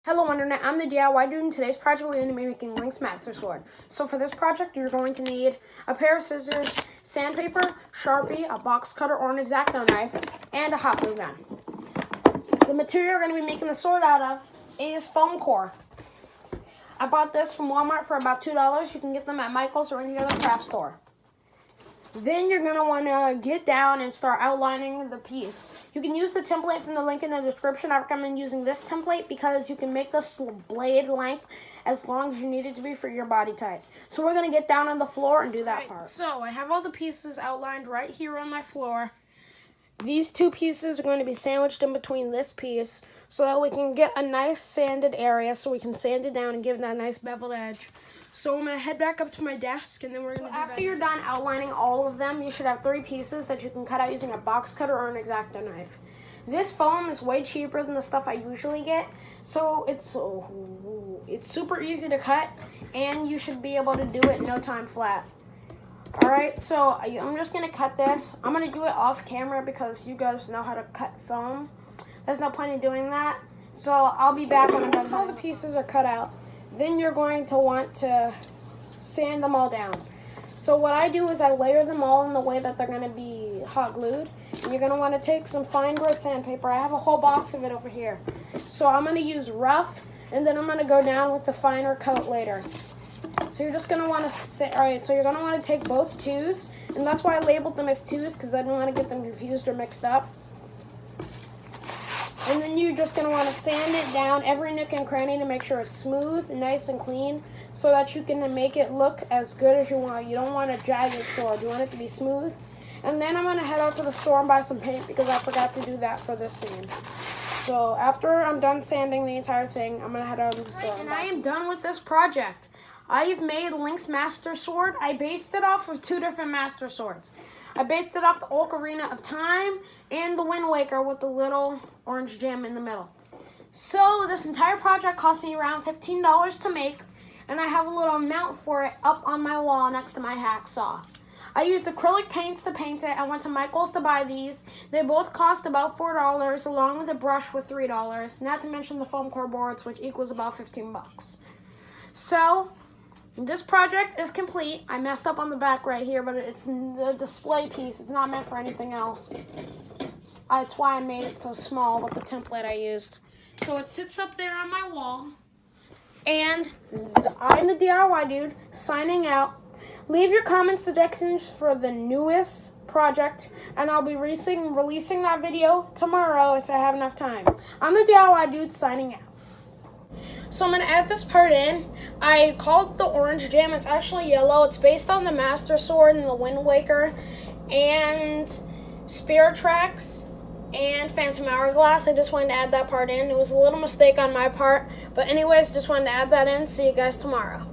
Hello Internet, I'm the DIY Dude. In today's project we're going to be making Link's Master Sword. So for this project you're going to need a pair of scissors, sandpaper, Sharpie, a box cutter or an X-Acto knife, and a hot glue gun. So the material you're going to be making the sword out of is foam core. I bought this from Walmart for about $2. You can get them at Michael's or any other craft store. Then you're going to want to get down and start outlining the piece. You can use the template from the link in the description. I recommend using this template because you can make this blade length as long as you need it to be for your body type. So we're going to get down on the floor and do that part. So I have all the pieces outlined right here on my floor. These two pieces are going to be sandwiched in between this piece so that we can get a nice sanded area so we can sand it down and give it that nice beveled edge. So I'm going to head back up to my desk and then we're going to after you're done outlining all of them, you should have 3 pieces that you can cut out using a box cutter or an X-Acto knife. This foam is way cheaper than the stuff I usually get, so it's super easy to cut and you should be able to do it in no time flat. Alright, so I'm just going to cut this. I'm going to do it off camera because you guys know how to cut foam. There's no point in doing that. So I'll be back when I'm done. All the pieces are cut out. Then you're going to want to sand them all down. So what I do is I layer them all in the way that they're going to be hot glued. And you're going to want to take some fine grit sandpaper. I have a whole box of it over here. So I'm going to use rough and then I'm going to go down with the finer coat later. So you're just going to want to, alright, so you're going to want to take both 2s. And that's why I labeled them as 2s because I didn't want to get them confused or mixed up. And then you're just going to want to sand it down every nook and cranny to make sure it's smooth and nice and clean so that you can make it look as good as you want. You don't want a jagged sword. You want it to be smooth. And then I'm going to head out to the store and buy some paint because I forgot to do that for this scene. So after I'm done sanding the entire thing, I'm going to head out to the store. And I am done with this project. I've made Link's Master Sword. I based it off of 2 different Master Swords. I based it off the Ocarina of Time and the Wind Waker with the little orange gem in the middle. So this entire project cost me around $15 to make, and I have a little mount for it up on my wall next to my hacksaw. I used acrylic paints to paint it. I went to Michael's to buy these. They both cost about $4, along with a brush with $3, not to mention the foam core boards, which equals about 15 bucks. So this project is complete. I messed up on the back right here, but it's the display piece. It's not meant for anything else. That's why I made it so small with the template I used. So it sits up there on my wall. And I'm the DIY Dude, signing out. Leave your comments, suggestions for the newest project, and I'll be releasing that video tomorrow if I have enough time. I'm the DIY Dude, signing out. So I'm going to add this part in. I called it the orange gem. It's actually yellow. It's based on the Master Sword and the Wind Waker and Spirit Tracks and Phantom Hourglass. I just wanted to add that part in. It was a little mistake on my part. But anyways, just wanted to add that in. See you guys tomorrow.